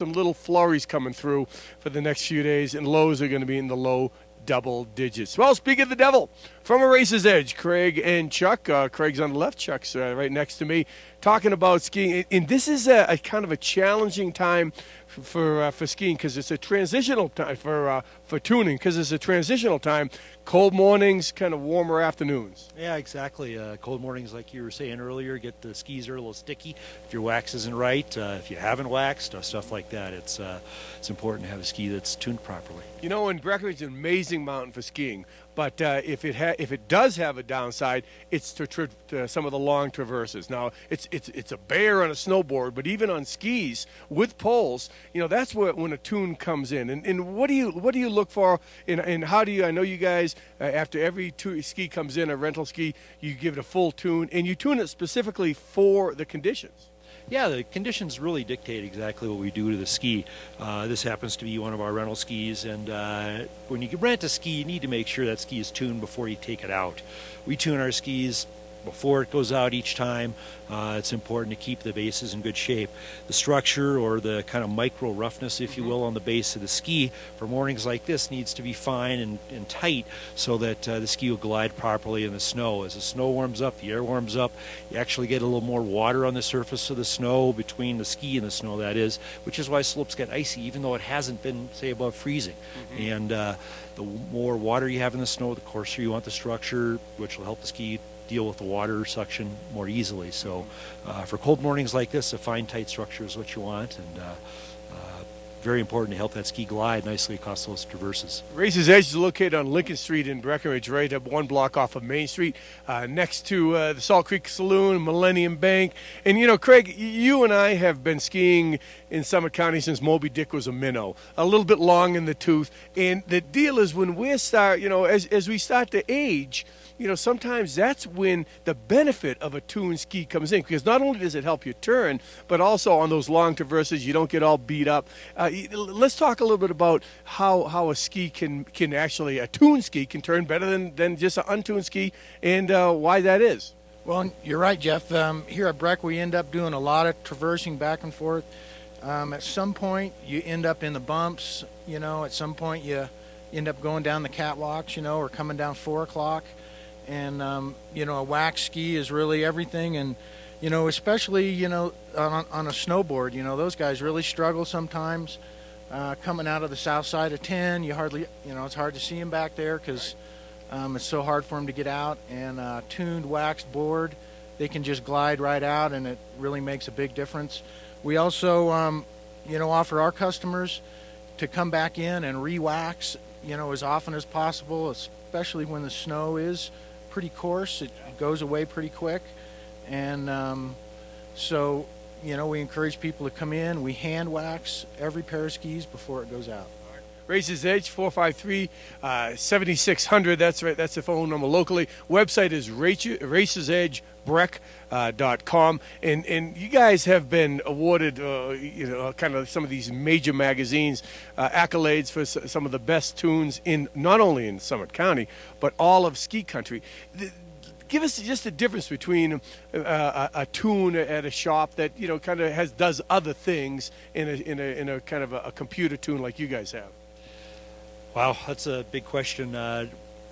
some little flurries coming through for the next few days, and lows are going to be in the low double digits. Well, speaking of the devil, from a Racer's Edge, Craig and Chuck. Craig's on the left, Chuck's right next to me, talking about skiing. And this is a kind of a challenging time for skiing, because it's a transitional time for tuning, because it's a transitional time. Cold mornings, kind of warmer afternoons. Yeah, exactly. Cold mornings, like you were saying earlier, get the skis are a little sticky if your wax isn't right. If you haven't waxed, stuff like that. It's important to have a ski that's tuned properly. You know, and Breckenridge is an amazing mountain for skiing, but if it does have a downside, it's to some of the long traverses. Now, it's a bear on a snowboard, but even on skis with poles, you know, that's when a tune comes in. And what do you look for? And how do you? I know you guys, after every ski comes in, a rental ski, you give it a full tune, and you tune it specifically for the conditions. Yeah, the conditions really dictate exactly what we do to the ski. This happens to be one of our rental skis, and when you rent a ski, you need to make sure that ski is tuned before you take it out. We tune our skis before it goes out each time. It's important to keep the bases in good shape. The structure, or the kind of micro roughness, if you will, on the base of the ski for mornings like this needs to be fine and tight, so that the ski will glide properly in the snow. As the snow warms up, the air warms up, you actually get a little more water on the surface of the snow, between the ski and the snow, that is, which is why slopes get icy, even though it hasn't been, say, above freezing. And the more water you have in the snow, the coarser you want the structure, which will help the ski deal with the water suction more easily. So for cold mornings like this, a fine, tight structure is what you want, and very important to help that ski glide nicely across those traverses. Racer's Edge is located on Lincoln Street in Breckenridge, right up one block off of Main Street, next to the Salt Creek Saloon, Millennium Bank. And, you know, Craig, you and I have been skiing in Summit County since Moby Dick was a minnow, a little bit long in the tooth. And the deal is, when we start, you know, as we start to age, you know, sometimes that's when the benefit of a tuned ski comes in, because not only does it help you turn, but also on those long traverses, you don't get all beat up. Let's talk a little bit about how a ski can actually, a tuned ski can turn better than just an untuned ski, and why that is. Well, you're right, Jeff. Here at Breck, we end up doing a lot of traversing back and forth. At some point, you end up in the bumps. You know, at some point, you end up going down the catwalks, you know, or coming down 4 o'clock. And, you know, a wax ski is really everything. And, you know, especially, you know, on a snowboard, you know, those guys really struggle sometimes. Coming out of the south side of 10, you hardly, you know, it's hard to see them back there, because it's so hard for them to get out. And tuned waxed board, they can just glide right out, and it really makes a big difference. We also, you know, offer our customers to come back in and re-wax, you know, as often as possible, especially when the snow is pretty coarse. It goes away pretty quick. And so, you know, we encourage people to come in. We hand wax every pair of skis before it goes out. Racer's Edge, 453-7600. That's right. That's the phone number locally. Website is racersedgebreck.com. And you guys have been awarded, you know, kind of some of these major magazines accolades for some of the best tunes in not only in Summit County, but all of ski country. Give us just the difference between a tune at a shop that, you know, kind of does other things in a kind of a computer tune like you guys have. Wow, that's a big question.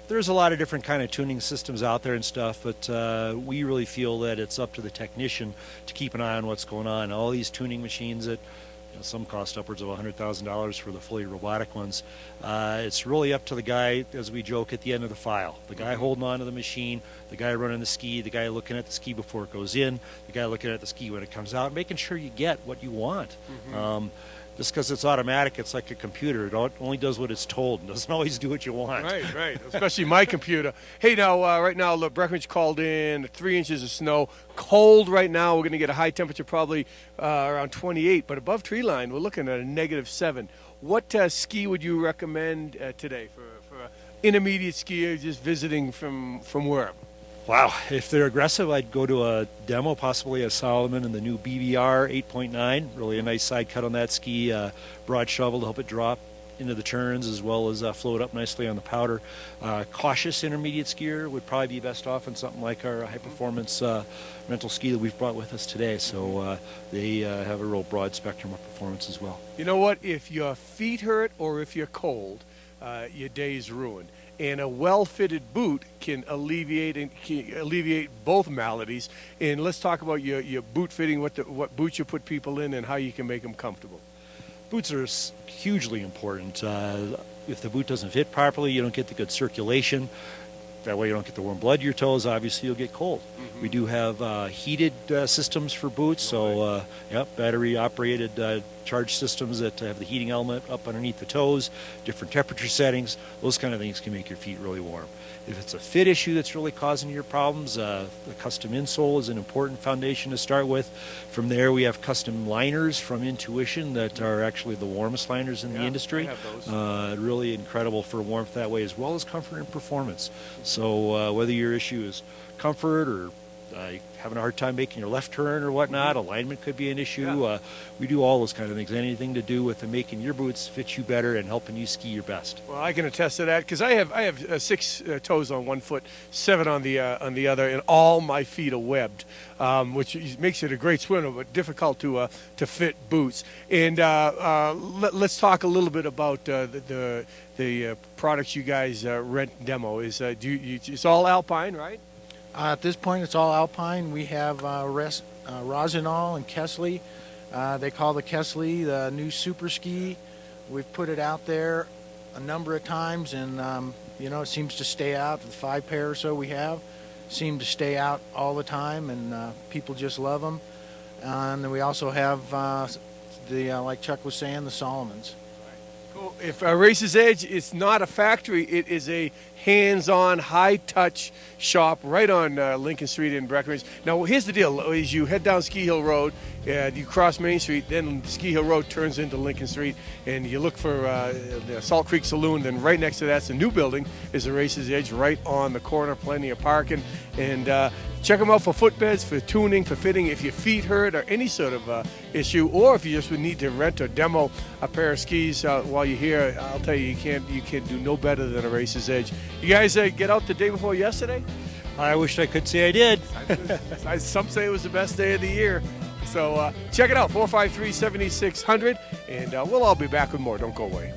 There's a lot of different kind of tuning systems out there and stuff, but we really feel that it's up to the technician to keep an eye on what's going on. All these tuning machines that, you know, some cost upwards of $100,000 for the fully robotic ones. It's really up to the guy, as we joke, at the end of the file. The guy holding on to the machine, the guy running the ski, the guy looking at the ski before it goes in, the guy looking at the ski when it comes out, making sure you get what you want. Just because it's automatic, it's like a computer. It only does what it's told and doesn't always do what you want. Right. Especially my computer. Hey, now, right now, look, Breckenridge called in 3 inches of snow. Cold right now. We're going to get a high temperature, probably around 28. But above tree line, we're looking at a -7. What ski would you recommend today for an intermediate skier just visiting from wherever? Wow, if they're aggressive, I'd go to a demo, possibly a Salomon and the new BBR 8.9. Really a nice side cut on that ski, broad shovel to help it drop into the turns, as well as float up nicely on the powder. Cautious intermediate skier would probably be best off in something like our high performance rental ski that we've brought with us today. So they have a real broad spectrum of performance as well. You know what? If your feet hurt or if you're cold, your day's ruined. And a well-fitted boot can alleviate both maladies. And let's talk about your boot fitting, what boots you put people in, and how you can make them comfortable. Boots are hugely important. If the boot doesn't fit properly, you don't get the good circulation. That way you don't get the warm blood to your toes. Obviously, you'll get cold. We do have heated systems for boots, so battery-operated charge systems that have the heating element up underneath the toes, different temperature settings. Those kind of things can make your feet really warm. If it's a fit issue that's really causing your problems, the custom insole is an important foundation to start with. From there, we have custom liners from Intuition that are actually the warmest liners in the industry. I have those. Really incredible for warmth that way, as well as comfort and performance. So whether your issue is comfort or having a hard time making your left turn or whatnot, alignment could be an issue. Yeah. We do all those kind of things. Anything to do with making your boots fit you better and helping you ski your best. Well, I can attest to that because I have 6 toes on one foot, 7 on the other, and all my feet are webbed, which makes it a great swimmer, but difficult to fit boots. And let's talk a little bit about the products you guys rent and demo. It's all Alpine, right? At this point, it's all Alpine. We have Rosinol and Kesley. They call the Kesley the new super ski. We've put it out there a number of times, and it seems to stay out. The 5 pair or so we have seem to stay out all the time, and people just love them. And then we also have like Chuck was saying, the Solomons. Cool. If Races Edge is not a factory, it is a hands-on, high-touch shop right on Lincoln Street in Breckenridge. Now, here's the deal. As you head down Ski Hill Road, you cross Main Street, then Ski Hill Road turns into Lincoln Street, and you look for the Salt Creek Saloon. Then right next to that's the new building is the Races Edge right on the corner, plenty of parking. And check them out for footbeds, for tuning, for fitting. If your feet hurt or any sort of issue, or if you just would need to rent or demo a pair of skis while you're here, I'll tell you, you can do no better than a Races Edge. You guys get out the day before yesterday? I wish I could say I did. Some say it was the best day of the year. So check it out, 453-7600, and we'll all be back with more. Don't go away.